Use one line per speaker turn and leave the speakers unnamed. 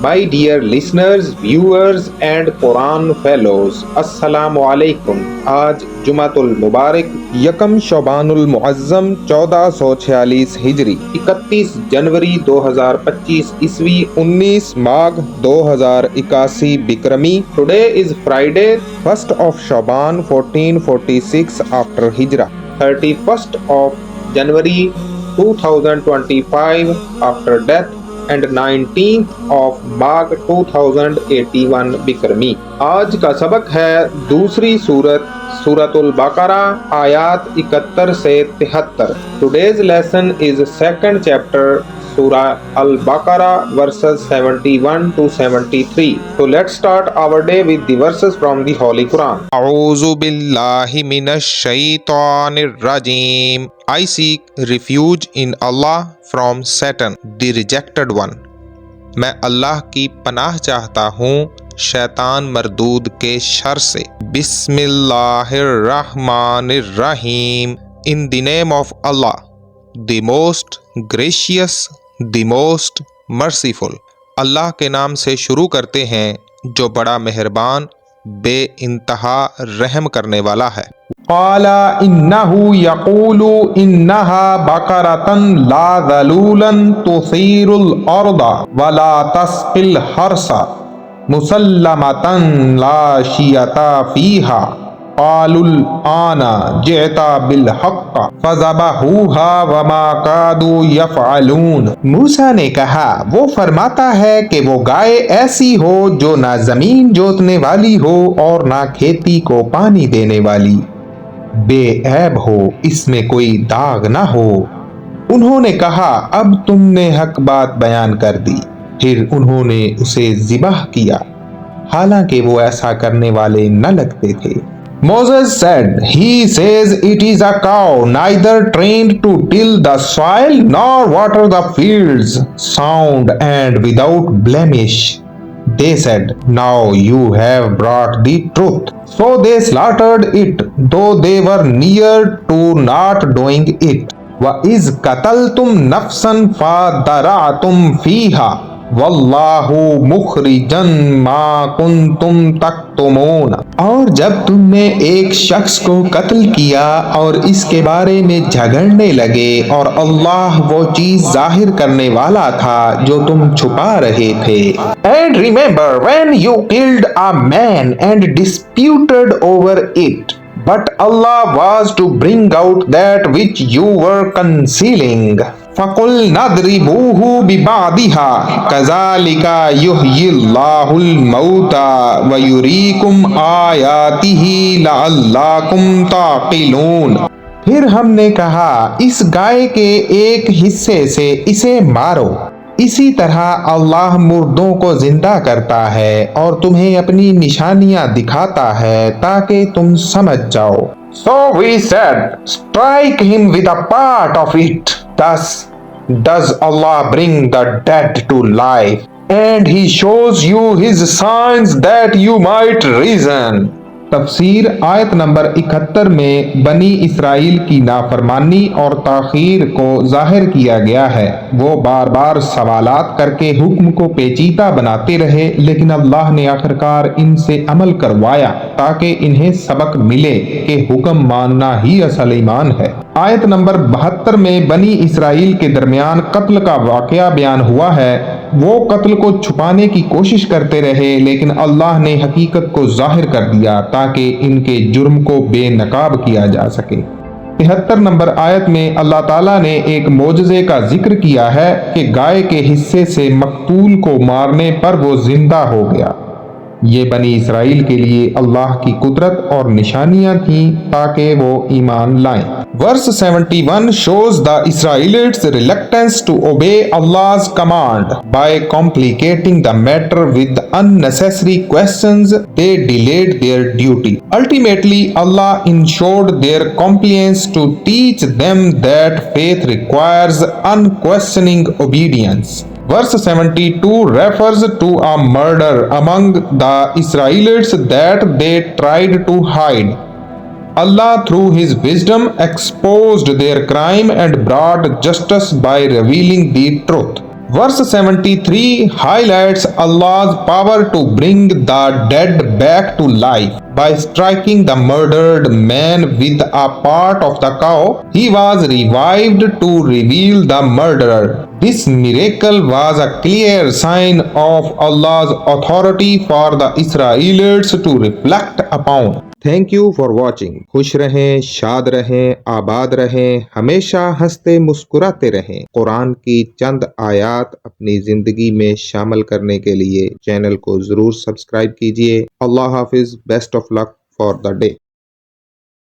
My dear listeners, viewers and Quran fellows, अस्सलामु अलैकुम। आज जुमातुल मुबारक यकम शबानुल मुअज्जम 1446 हिजरी 31 जनवरी 2025 ईस्वी 19 माघ 2081 बिक्रमी। Today is Friday 1st of Shaban 1446 after Hijrah, 31st of January 2025 after death and 19th of Magh 2081 बिक्रमी। आज का सबक है दूसरी सूरतुल बकरा आयात 71 से 73। Today's lesson is second chapter Surah Al-Baqarah verses 71 to 73. So let's start our day with the verses from the Holy Quran. A'udhu billahi minash shaitanir rajim. I seek refuge in Allah from Satan, the rejected one. मैं अल्लाह की पनाह चाहता हूँ शैतान मरदूद के sir से। बिस्मिल्लाहिर्रहमानिर्रहीम। In the name of Allah, the most gracious, the most merciful। अल्लाह के नाम से शुरू करते हैं जो बड़ा मेहरबान बे इंतहा रहम करने वाला है। क़ाला इन्नहु यक़ूलु इन्नहा बक़रतन ला ज़लूलन तुसीरुल अर्द वला तस्क़िल हर्सा मुसल्लमतन ला शियता फ़ीहा क़ालुल आना जिअता बिल हक़्क़ फ़ज़बहूहा वमा कादू यफ़अलून। मूसा ने कहा, वो फरमाता है कि वो गाय ऐसी हो जो ना जमीन जोतने वाली हो और ना खेती को पानी देने वाली, बेऐब हो, इसमें कोई दाग ना हो। उन्होंने कहा, अब तुमने हक बात बयान कर दी। फिर उन्होंने उसे ज़िबह किया, हालांकि वो ऐसा करने वाले न लगते थे। Moses said, He says it is a cow, neither trained to till the soil nor water the fields, sound and without blemish. They said, Now you have brought the truth. So they slaughtered it, though they were near to not doing it. وَإِذْ قَتَلْتُمْ نَفْسًا فَادَّرَعْتُمْ فِيهَا वल्लाहु मुखरिजन मा कुंतुम तक्तुमून। और जब तुमने एक शख्स को कत्ल किया और इसके बारे में झगड़ने लगे और अल्लाह वो चीज जाहिर करने वाला था जो तुम छुपा रहे थे। And remember when you killed a man and disputed over it, but Allah was to bring out that which you were concealing. फकुल नदरिबूहु बिबादिहा कज़ालिका युह्यिल्लाहुल मौता व युरीकुम आयातिही लअल्लाकुम ताक़िलून। फिर हमने कहा, इस गाय के एक हिस्से से इसे मारो। इसी तरह अल्लाह मुर्दों को जिंदा करता है और तुम्हें अपनी निशानियां दिखाता है ताकि तुम समझ जाओ। So we said, strike him with a part of it. Thus does Allah bring the dead to life, and He shows you His signs that you might reason. तफसीर आयत नंबर 71 में बनी इसराइल की नाफरमानी और ताखीर को जाहिर किया गया है। वो बार बार सवालात करके हुक्म को पेचीदा बनाते रहे, लेकिन अल्लाह ने आखिरकार इनसे अमल करवाया ताकि इन्हें सबक मिले कि हुक्म मानना ही असल ईमान है। आयत नंबर 72 में बनी इसराइल के दरमियान कत्ल का वाकया बयान हुआ है। वो कत्ल को छुपाने की कोशिश करते रहे, लेकिन अल्लाह ने हकीकत को जाहिर कर दिया ताकि इनके जुर्म को बेनकाब किया जा सके। 73 नंबर आयत में अल्लाह ताला ने एक मोजज़े का जिक्र किया है कि गाय के हिस्से से मकतूल को मारने पर वो जिंदा हो गया। ये बनी इसराइल के लिए अल्लाह की कुदरत और निशानियां थीं ताकि वो ईमान लाएं। Verse 71 shows the Israelites' reluctance to obey Allah's command. By complicating the matter with unnecessary questions, they delayed their duty. Ultimately, Allah ensured their compliance to teach them that faith requires unquestioning obedience. Verse 72 refers to a murder among the Israelites that they tried to hide. Allah, through His wisdom, exposed their crime and brought justice by revealing the truth. Verse 73 highlights Allah's power to bring the dead back to life. By striking the murdered man with a part of the cow, he was revived to reveal the murderer. This miracle was a clear sign of Allah's authority for the Israelites to reflect upon. Thank you for watching. खुश रहें, शाद रहें, आबाद रहें, हमेशा हंसते मुस्कुराते रहें। कुरान की चंद आयात अपनी जिंदगी में शामिल करने के लिए चैनल को जरूर सब्सक्राइब कीजिए। अल्लाह हाफिज। Best of luck for the day.